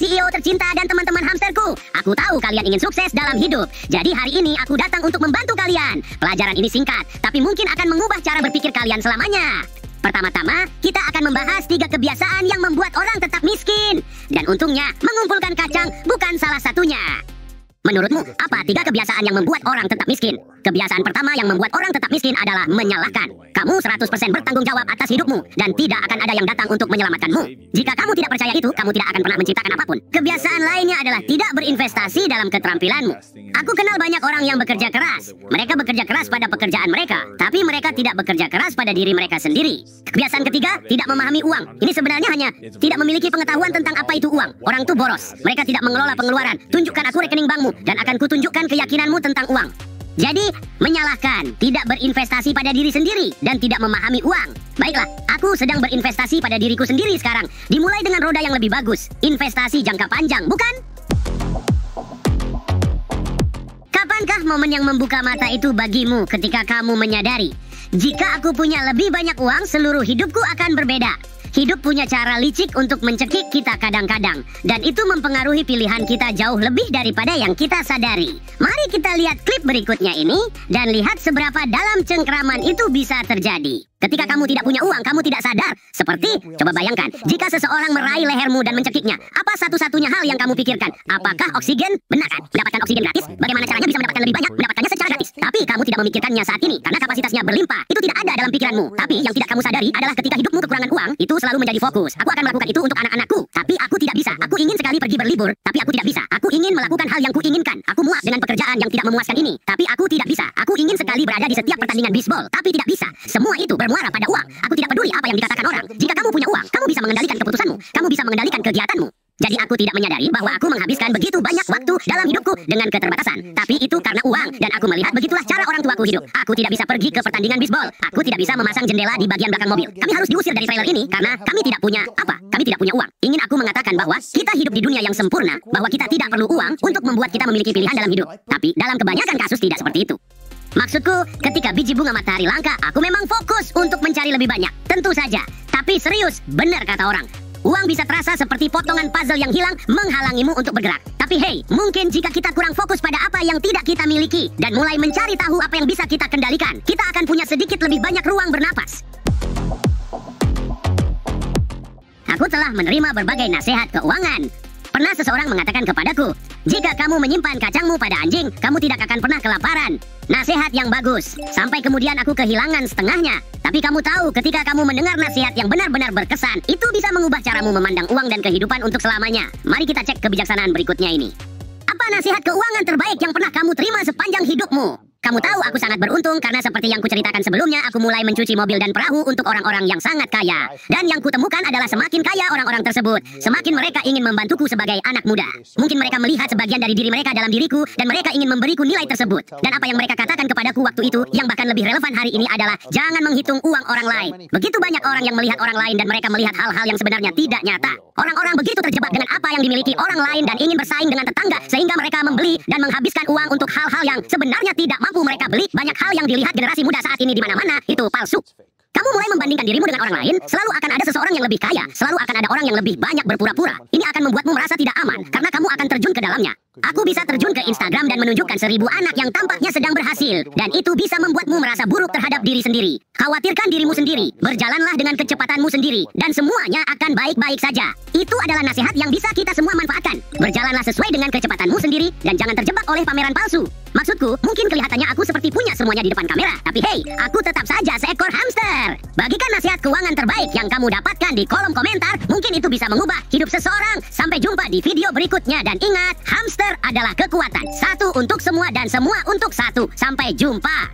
CEO tercinta dan teman-teman hamsterku. Aku tahu kalian ingin sukses dalam hidup. Jadi hari ini aku datang untuk membantu kalian. Pelajaran ini singkat, tapi mungkin akan mengubah cara berpikir kalian selamanya. Pertama-tama, kita akan membahas 3 kebiasaan yang membuat orang tetap miskin. Dan untungnya, mengumpulkan kacang bukan salah satunya. Menurutmu, apa 3 kebiasaan yang membuat orang tetap miskin? Kebiasaan pertama yang membuat orang tetap miskin adalah menyalahkan. Kamu 100% bertanggung jawab atas hidupmu, dan tidak akan ada yang datang untuk menyelamatkanmu. Jika kamu tidak percaya itu, kamu tidak akan pernah menciptakan apapun. Kebiasaan lainnya adalah tidak berinvestasi dalam keterampilanmu. Aku kenal banyak orang yang bekerja keras. Mereka bekerja keras pada pekerjaan mereka, tapi mereka tidak bekerja keras pada diri mereka sendiri. Kebiasaan ketiga, tidak memahami uang. Ini sebenarnya hanya tidak memiliki pengetahuan tentang apa itu uang. Orang itu boros. Mereka tidak mengelola pengeluaran. Tunjukkan aku rekening bankmu, dan akan kutunjukkan keyakinanmu tentang uang. Jadi, menyalahkan, tidak berinvestasi pada diri sendiri, dan tidak memahami uang. Baiklah, aku sedang berinvestasi pada diriku sendiri sekarang. Dimulai dengan roda yang lebih bagus. Investasi jangka panjang, bukan? Kapankah momen yang membuka mata itu bagimu ketika kamu menyadari? Jika aku punya lebih banyak uang, seluruh hidupku akan berbeda. Hidup punya cara licik untuk mencekik kita kadang-kadang, dan itu mempengaruhi pilihan kita jauh lebih daripada yang kita sadari. Mari kita lihat klip berikutnya ini, dan lihat seberapa dalam cengkraman itu bisa terjadi. Ketika kamu tidak punya uang, kamu tidak sadar. Seperti, coba bayangkan, jika seseorang meraih lehermu dan mencekiknya, apa satu-satunya hal yang kamu pikirkan? Apakah oksigen? Benar kan? Mendapatkan oksigen gratis? Bagaimana caranya bisa mendapatkan lebih banyak? Mendapatkannya secara gratis. Tapi kamu tidak memikirkannya saat ini, karena kapasitasnya berlimpah. Itu tidak ada dalam pikiranmu. Tapi yang tidak kamu sadari adalah ketika hidupmu kekurangan uang, itu selalu menjadi fokus. Aku akan melakukan itu untuk anak-anakku. Tapi aku tidak bisa. Aku ingin sekali pergi berlibur, tapi aku tidak bisa. Aku ingin melakukan hal yang kuinginkan. Aku muak dengan pekerjaan yang tidak memuaskan ini, tapi aku tidak bisa. Aku ingin sekali berada di setiap pertandingan bisbol, tapi tidak bisa. Semua itu bermuara pada uang. Aku tidak peduli apa yang dikatakan orang. Jika kamu punya uang, kamu bisa mengendalikan keputusanmu. Kamu bisa mengendalikan kegiatanmu. Jadi aku tidak menyadari bahwa aku menghabiskan begitu banyak waktu dalam hidupku dengan keterbatasan. Tapi itu karena uang, dan aku melihat begitulah cara orang tuaku hidup. Aku tidak bisa pergi ke pertandingan bisbol. Aku tidak bisa memasang jendela di bagian belakang mobil. Kami harus diusir dari trailer ini karena kami tidak punya apa? Kami tidak punya uang. Ingin aku mengatakan bahwa kita hidup di dunia yang sempurna, bahwa kita tidak perlu uang untuk membuat kita memiliki pilihan dalam hidup. Tapi dalam kebanyakan kasus tidak seperti itu. Maksudku, ketika biji bunga matahari langka, aku memang fokus untuk mencari lebih banyak. Tentu saja. Tapi serius, benar kata orang. Uang bisa terasa seperti potongan puzzle yang hilang menghalangimu untuk bergerak. Tapi hey, mungkin jika kita kurang fokus pada apa yang tidak kita miliki dan mulai mencari tahu apa yang bisa kita kendalikan, kita akan punya sedikit lebih banyak ruang bernapas. Aku telah menerima berbagai nasihat keuangan. Pernah seseorang mengatakan kepadaku, jika kamu menyimpan kacangmu pada anjing, kamu tidak akan pernah kelaparan. Nasihat yang bagus. Sampai kemudian aku kehilangan setengahnya. Tapi kamu tahu, ketika kamu mendengar nasihat yang benar-benar berkesan, itu bisa mengubah caramu memandang uang dan kehidupan untuk selamanya. Mari kita cek kebijaksanaan berikutnya ini. Apa nasihat keuangan terbaik yang pernah kamu terima sepanjang hidupmu? Kamu tahu aku sangat beruntung karena seperti yang kuceritakan sebelumnya, aku mulai mencuci mobil dan perahu untuk orang-orang yang sangat kaya. Dan yang kutemukan adalah semakin kaya orang-orang tersebut, semakin mereka ingin membantuku sebagai anak muda. Mungkin mereka melihat sebagian dari diri mereka dalam diriku, dan mereka ingin memberiku nilai tersebut. Dan apa yang mereka katakan kepadaku waktu itu, yang bahkan lebih relevan hari ini adalah, jangan menghitung uang orang lain. Begitu banyak orang yang melihat orang lain dan mereka melihat hal-hal yang sebenarnya tidak nyata. Orang-orang begitu terjebak dengan apa yang dimiliki orang lain dan ingin bersaing dengan tetangga, sehingga mereka membeli dan menghabiskan uang untuk hal-hal yang sebenarnya tidak mampu mereka beli. Banyak hal yang dilihat generasi muda saat ini di mana-mana itu palsu. Kamu mulai membandingkan dirimu dengan orang lain, selalu akan ada seseorang yang lebih kaya, selalu akan ada orang yang lebih banyak berpura-pura. Ini akan membuatmu merasa tidak aman, karena kamu akan terjun ke dalamnya. Aku bisa terjun ke Instagram dan menunjukkan 1000 anak yang tampaknya sedang berhasil, dan itu bisa membuatmu merasa buruk terhadap diri sendiri. Khawatirkan dirimu sendiri, berjalanlah dengan kecepatanmu sendiri, dan semuanya akan baik-baik saja. Itu adalah nasihat yang bisa kita semua manfaatkan. Berjalanlah sesuai dengan kecepatanmu sendiri, dan jangan terjebak oleh pameran palsu. Maksudku, mungkin kelihatannya aku seperti punya semuanya di depan kamera, tapi hey, aku tetap saja seekor hamster. Bagikan nasihat keuangan terbaik yang kamu dapatkan di kolom komentar, mungkin itu bisa mengubah hidup seseorang. Sampai jumpa di video berikutnya, dan ingat, hamster adalah kekuatan. Satu untuk semua dan semua untuk satu. Sampai jumpa.